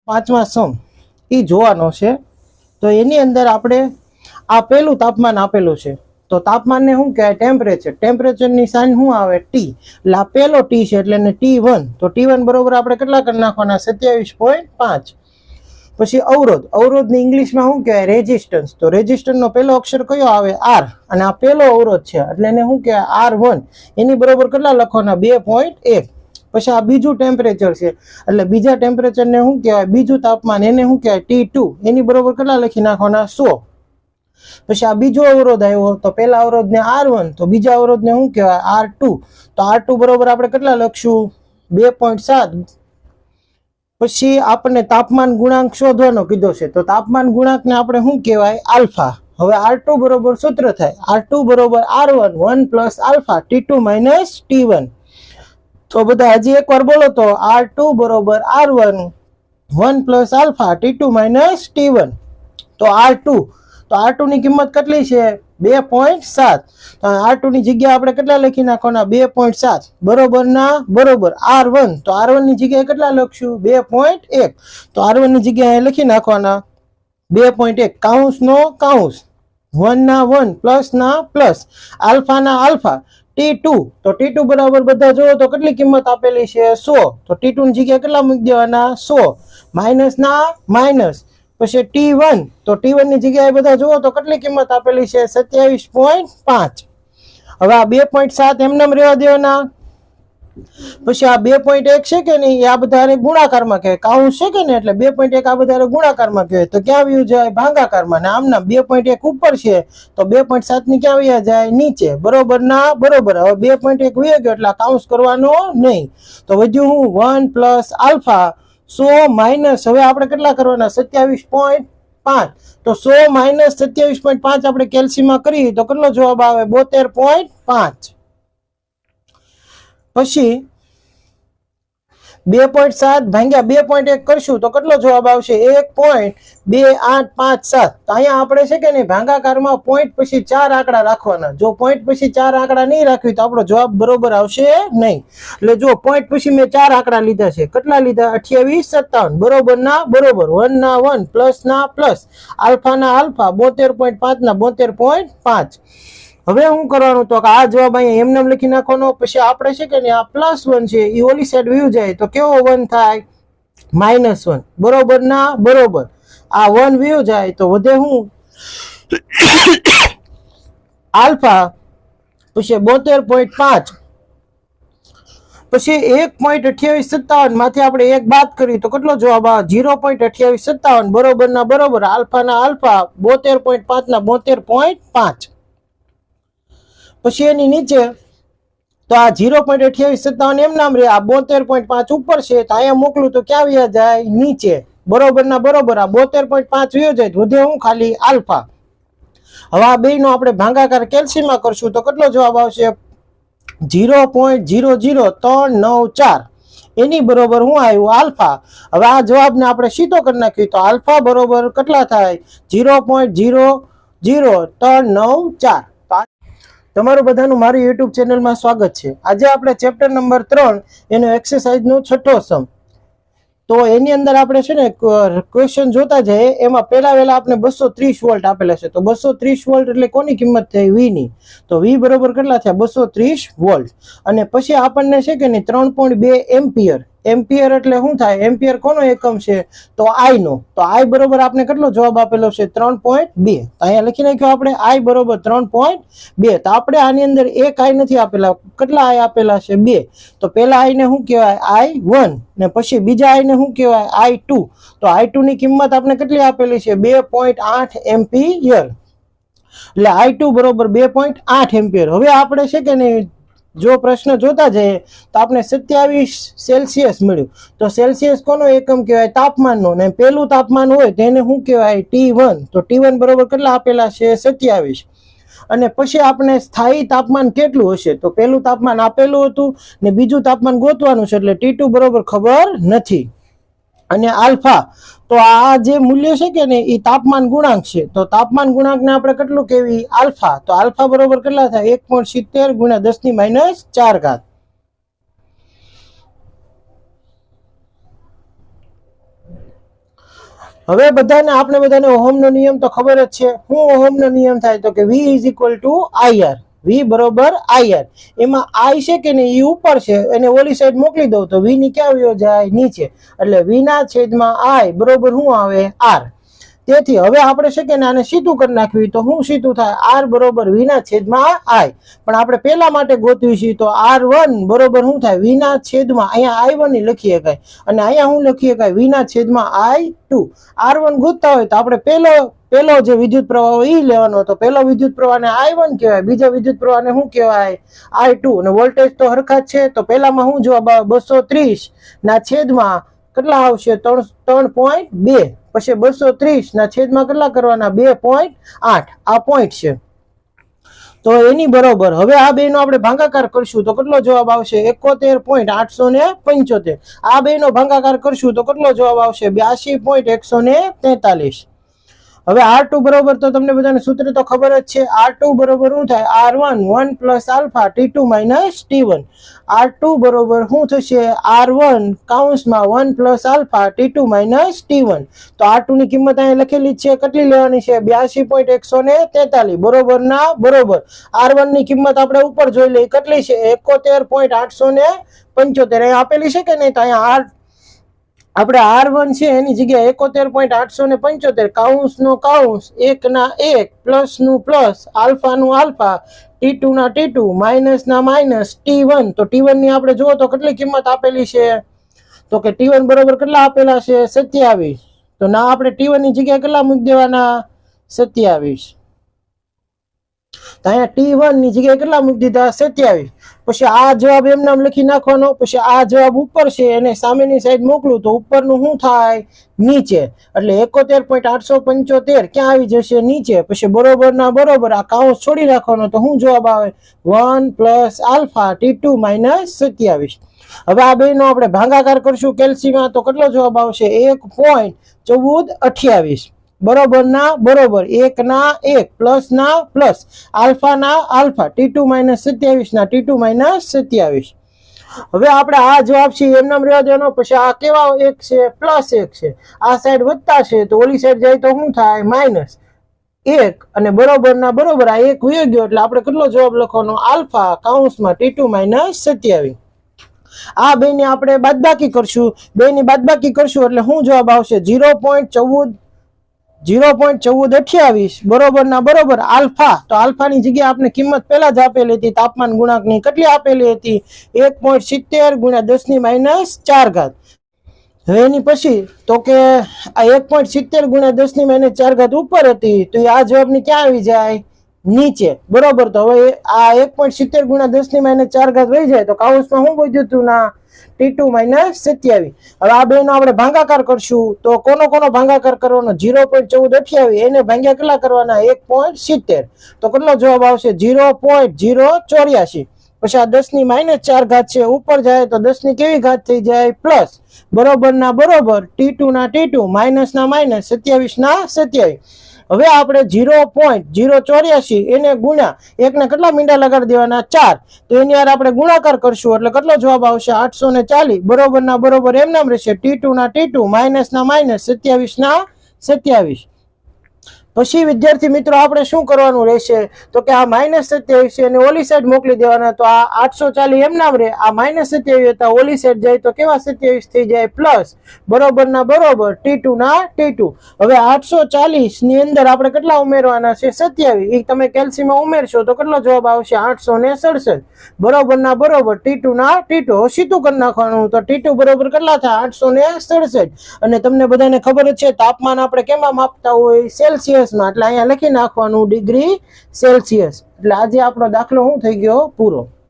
પાંચમા સમ એ જોવાનો છે। તો એની અંદર આપણે આ પહેલું તાપમાન આપેલું છે, તો તાપમાનને શું કહેવાય? ટેમ્પરેચર। ટેમ્પરેચરની સાઇન શું આવે? ટી। એટલે આ પહેલો ટી છે એટલે એને T1। તો T1 બરોબર આપણે કેટલા કરી નાખવાના? 27.5। પછી અવરોધ। અવરોધની ઇંગ્લિશમાં શું કહેવાય? રેઝિસ્ટન્સ। તો રેઝિસ્ટન્સનો પહેલો અક્ષર કયો આવે? આર। અને આ પહેલો અવરોધ છે એટલે એને શું કહેવાય? R1। એની બરોબર કેટલા લખવાના? 2.1। પછી આ બીજું ટેમ્પરેચર છે એટલે બીજા ટેમ્પરેચરને શું કહેવાય? બીજું તાપમાન, એને શું કહેવાય? T2। એની બરોબર કેટલા લખી નાખવાના? 100। પછી આ બીજો અવરોધ આવ્યો, તો પહેલા અવરોધને R1, તો બીજા અવરોધને શું કહેવાય? R2। તો R2 બરોબર આપણે કેટલા લખશું? 2.7। પછી આપણને તાપમાન ગુણાંક શોધવાનો કીધો છે, તો તાપમાન ગુણાંકને આપણે શું કહેવાય? આલ્ફા। હવે R2 બરોબર સૂત્ર થાય R2 બરોબર R1 1 plus alpha T2 minus T1। તો બધા હજી એકવાર બોલો તો R2 બરોબર R1 1 plus alpha T2 minus T1। તો R2 ની કિંમત કેટલી છે? 2.7। તો R2 ની જગ્યાએ આપણે કેટલા લખી નાખવાના? 2.7 બરોબર ના બરોબર। R1, તો R1 ની જગ્યાએ કેટલા લખશું? 2.1। તો R1 ની જગ્યાએ લખી નાખવાના 2.1 કાઉન્સનો કાઉન્સ, 1 ના 1 પ્લસ ના પ્લસ, આલ્ફા ના આલ્ફા T2। તો T2 બરાબર બધા જોવો તો કેટલી કિંમત આપેલી છે? 100। તો T2 ની જગ્યાએ કેટલા મૂકી દેવાના? 100 માઇનસ ના માઇનસ। પછી T1, તો T1 ની જગ્યાએ બધા જુઓ તો કેટલી કિંમત આપેલી છે? 27.5। હવે આ 2.7 એમને રહેવા દેવાના। પછી આ 2.1 છે કે નહીં, આ બધા ગુણાકારમાં કહેવાય, કાઉન્સ છે કે નહીં, એટલે 2.1 આ બધા ગુણાકારમાં કહેવાય, તો ક્યાં વ્યુ જાય? ભાગાકારમાં। ને આમના 2.1 ઉપર છે તો 2.7 ની ક્યાં વ્યા જાય? નીચે। બરોબર ના બરોબર। હવે 2.1 વયો ગયો એટલે કાઉન્સ કરવાનો નહીં, તો વધ્યું હું? 1 પ્લસ આલ્ફા 100 માઇનસ, હવે આપણે કેટલા કરવાના? 27.5। તો 100 માઇનસ 27.5 આપણે કેલ્સીમાં કરીએ તો કેટલો જવાબ આવે? 72.5। પછી 2.7 ભાગ્યા 2.1 કરશું તો કેટલો જવાબ આવશે? 1.2857। તો અહીંયા આપણે છે કે નહીં, ભાગાકારમાં પોઈન્ટ પછી 4 આંકડા રાખવાના। જો પોઈન્ટ પછી 4 આંકડા નહીં રાખવી તો આપણો જવાબ બરોબર આવશે નહીં। એટલે જો પોઈન્ટ પછી મેં 4 આંકડા લીધા છે, કેટલા લીધા? 28 57 બરોબર ના બરોબર, 1 ના 1 પ્લસ ના પ્લસ, આલ્ફા ના આલ્ફા 72.5 ના 72.5। હવે શું કરવાનું? તો આ જવાબ અહીંયા એમને લખી નાખવાનો। પછી આપણે છે કે નહીં, આ +1 છે એ ઓલી સાઈડ વ્યુ જાય તો કેવો 1 થાય? -1 બરોબર ના બરોબર। આ 1 વ્યુ જાય તો વધે શું? આલ્ફા, પછી 72.5, પછી 1.2857 માંથી આપણે 1 બાદ કરી તો કેટલો જવાબ આવે? 0.2857 બરોબર ના બરોબર, આલ્ફા ના આલ્ફા 72.5 ના 72.5। પછી એની નીચે તો આ 0.2857 એમ નામ રે, આ 72.5 ઉપર છે તો અહીંયા મોકલું તો ક્યાં વ્યા જાય? નીચે। બરોબર ના બરોબર, આ 72.5 વ્યો જાય વધે હું? ખાલી આલ્ફા। હવે આ બેયનો આપણે ભાગાકાર કેલ્સીમાં કરશું તો કેટલો જવાબ આવશે? 0.00394। એની બરોબર શું આવ્યું? આલ્ફા। હવે આ જવાબને આપણે સીધો કરી નાખ્યું તો આલ્ફા બરોબર કેટલા થાય? 0.00394। તમારું બધાનું મારી યુટ્યુબ ચેનલમાં સ્વાગત છે। આજે આપણે ચેપ્ટર નંબર 3 એનો એક્સરસાઇઝનો 6થો સમ, તો એની અંદર આપણે છે ને ક્વેશ્ચન જોતા જઈએ। એમાં પહેલા વહેલા આપણે 230 વોલ્ટ આપેલા છે, તો 230 વોલ્ટ એટલે કોની કિંમત થઈ? V ની। તો V બરોબર કેટલા થયા? 230 વોલ્ટ। અને પછી આપણને છે કે નહીં 3.2 એમ્પિયર। એમ્પિયર એટલે શું થાય? એમ્પિયર કોનો એકમ છે? તો I નો। તો I બરોબર આપણે કેટલો જવાબ આપેલો છે? 3.2। તો અહીંયા લખી નાખ્યો આપણે I બરોબર 3.2। તો આપણે આની અંદર એક I નથી આપેલા, કેટલા I આપેલા છે? 2। તો પહેલા I ને શું કહેવાય? I1, ને પછી બીજા I ને શું કહેવાય? I2। તો I2 ની કિંમત આપણે કેટલી આપેલી છે? 2.8 એમ્પિયર। એટલે I2 બરોબર 2.8 એમ્પિયર। હવે આપણે છે કે નહીં, જો પ્રશ્ન જોતા જઈએ તો આપણે 27 સેલ્સિયસ મળ્યું। તો સેલ્સિયસ કોનો એકમ કહેવાય? તાપમાનનો। ને પહેલું તાપમાન હોય તેને શું કહેવાય? T1। તો T1 બરોબર કેટલા આપેલા છે? 27। અને પછી આપણે સ્થાયી તાપમાન કેટલું હશે? તો પહેલું તાપમાન આપેલું હતું ને બીજું તાપમાન ગોતવાનું છે, એટલે T2 બરોબર ખબર નથી। અને આલ્ફા, તો આ જે મૂલ્ય છે કે ને એ તાપમાન ગુણાંક છે, તો તાપમાન ગુણાંકને આપણે કેટલું કહેવી? આલ્ફા। તો આલ્ફા બરોબર કેટલા થાય? 1.70 ગુણ્યા 10⁻⁴। હવે આપણે બધાને ઓહમનો નિયમ તો ખબર જ છે. શું ઓહમનો નિયમ થાય તો કે V is equal to IR. V બરોબર IR. એમાં I છે કે નહીં એ ઉપર છે, એને ઓલી સાઈડ મોકલી દઉં તો V ની ક્યાં આવ્યો જાય? નીચે. એટલે V ના છેદમાં I બરોબર શું આવે? R. તેથી હવે આપણે છે કે આને સીધું કરી નાખવી તો શું સીધું થાય? R બરોબર V ના છેદમાં I. પણ આપણે પેલા માટે ગોતવી છે તો R1 બરોબર શું થાય? V ના છેદમાં અહીંયા I1 ની લખી શકાય અને અહીંયા શું લખી શકાય? V ના છેદમાં I2. R1 ગોતતા હોય તો આપણે પેલો જે વિદ્યુત પ્રવાહ હોય એ લેવાનો. તો પેલો વિદ્યુત પ્રવાહને I1 કહેવાય, બીજા વિદ્યુત પ્રવાહને શું કહેવાય? I2. અને વોલ્ટેજ તો હરખા જ છે. તો પેલામાં શું જવાબ આવે? 230 ના છેદમાં કેટલા આવશે? 3.2. પછી 230 ના છેદમાં કેટલા કરવાના? 2.8. આ પોઈન્ટ છે તો એની બરોબર. હવે આ બે નો આપણે ભાગાકાર કરશું તો કેટલો જવાબ આવશે? 71.875. આ બે નો ભાગાકાર કરશું તો કેટલો જવાબ આવશે? 82.143. હવે R2 બરોબર તો તમને બધાને સૂત્ર તો ખબર જ છે. R2 બરોબર શું થાય? R1 1 plus alpha T2 minus T1. R2 બરોબર શું થશે? R1 કૌંસમાં 1 plus alpha T2 minus T1. તો R2 ની કિંમત અહીંયા લખેલી જ છે. કેટલી લેવાની છે? 82.143. બરોબર ના બરોબર. R1 ની કિંમત આપણે ઉપર જોઈ લઈએ કેટલી છે? 71.875. અહીંયા આપેલી છે કે નહીં? તો અહીંયા આપણે R1 છે એની જગ્યાએ 71.875 કાઉન્સનો કાઉન્સ 1 ના 1 પ્લસ નું પ્લસ આલ્ફા નું આલ્ફા T2 ના T2 માઇનસ ના માઇનસ T1. તો T1 ની આપણે જુઓ તો કેટલી કિંમત આપેલી છે? તો કે T1 બરોબર કેટલા આપેલા છે? 27. તો ના આપણે T1 ની જગ્યાએ કેટલા મૂકી દેવાના? 27. તો અહીંયા T1 ની જગ્યાએ કેટલા મૂકી દીધા? 27. પછી આ જવાબ એમ નામ લખી નાખવાનો. પછી આ જવાબ ઉપર છે એને સામેની સાઈડ મોકલું તો ઉપરનું શું થાય? નીચે. એટલે 71.875 ક્યાં આવી જશે? નીચે. પછી બરોબર ના બરોબર આ કાઉન્સ છોડી રાખવાનો તો શું જવાબ આવે? 1 પ્લસ આલ્ફા T2 માઇનસ 27. હવે આ બે નો આપણે ભાગાકાર કરશું કેલ્સીમાં તો કેટલો જવાબ આવશે? 1.1428. બરોબર ના બરોબર. 1 ના 1 પ્લસ ના પ્લસ આલ્ફા ના આલ્ફા T2 માઇનસ 27 ના T2 માઇનસ 27. હવે આપણે આ જવાબ છે એમ નામ રહેવા દેવાનો. પછી આ કેવા 1 છે? પ્લસ 1 છે. આ સાઈડ વધતા છે તો ઓલી સાઈડ જાય તો શું થાય? માઇનસ 1. અને બરોબર ના બરોબર આ 1 વયો ગયો એટલે આપણે કેટલો જવાબ લખવાનો? આલ્ફા કૌંસમાં T2 માઇનસ 27. આ બે ની આપણે બાદબાકી કરશું. બે ની બાદબાકી કરશું એટલે શું જવાબ આવશે? 0.1428. બરોબર ના બરોબર આલ્ફા. તો આલ્ફા ની જગ્યાએ આપણે કિંમત પહેલા જ આપેલી હતી તાપમાન ગુણાંક ની. કેટલી આપેલી હતી? 1.70 ગુણ્યા 10 ની માઇનસ 4 ઘાત. હવે એની પછી તો કે આ 1.70 ગુણ્યા 10 ની માઇનસ 4 ઘાત ઉપર હતી તો આ જવાબ ની ક્યાં આવી જાય? નીચે. બરોબર. તો હવે આ 1.70 ગુણ્યા 10 ની માઇનસ 4 ઘાત વહી જાય તો કાઉન્સમાં શું વધ્યું હતું? ના T2 માઇનસ 27. હવે આ બે નો આપણે ભાગાકાર કરશું તો કોનો ભાગાકાર કરવાનો? 0.1428 એને ભાગ્યા કેટલા કરવાના? 1.70. તો કેટલો જવાબ આવશે? 0.084. પછી આ 10 ની માઇનસ 4 ઘાત છે ઉપર જાય તો 10 ની કેવી ઘાત થઈ જાય? પ્લસ. બરોબર ના બરોબર T2 ના T2 માઇનસ ના માઇનસ 27 ના 27. હવે આપણે 0.084 એને ગુણ્યા 1 ને કેટલા મીંડા લગાડી દેવાના? 4. તો એની યાર આપણે ગુણાકાર કરશું એટલે કેટલો જવાબ આવશે? 840. બરોબર ના બરોબર એમ નામ રહેશે T2 ના T2 માઇનસ ના માઇનસ 27 ના 27. પછી વિદ્યાર્થી મિત્રો આપણે શું કરવાનું રહેશે તો કે આ -27 છે અને ઓલી સાઈડ મોકલી દેવાના. તો આ 840 એમ નામ રહે. આ -27 હતા ઓલી સાઈડ જાય તો કેવા 27 થઈ જાય? પ્લસ. બરોબર ના બરોબર T2 ના T2. હવે 840 ની અંદર આપણે કેટલા ઉમેરવાના છે? 27. એ તમે કેલ્સીમાં ઉમેરશો તો કેટલો જવાબ આવશે? 867. બરોબર ના બરોબર T2 ના T2. સીધું કરી નાખવાનું તો T2 બરોબર કેટલા થાય? 867. અને તમને બધાને ખબર જ છે તાપમાન આપણે કેમાં માપતા હોય? સેલ્સિયસ. એટલે અહીંયા લખી નાખવાનું ડિગ્રી સેલ્સિયસ. એટલે આજે આપણો દાખલો શું થઈ ગયો? પૂરો.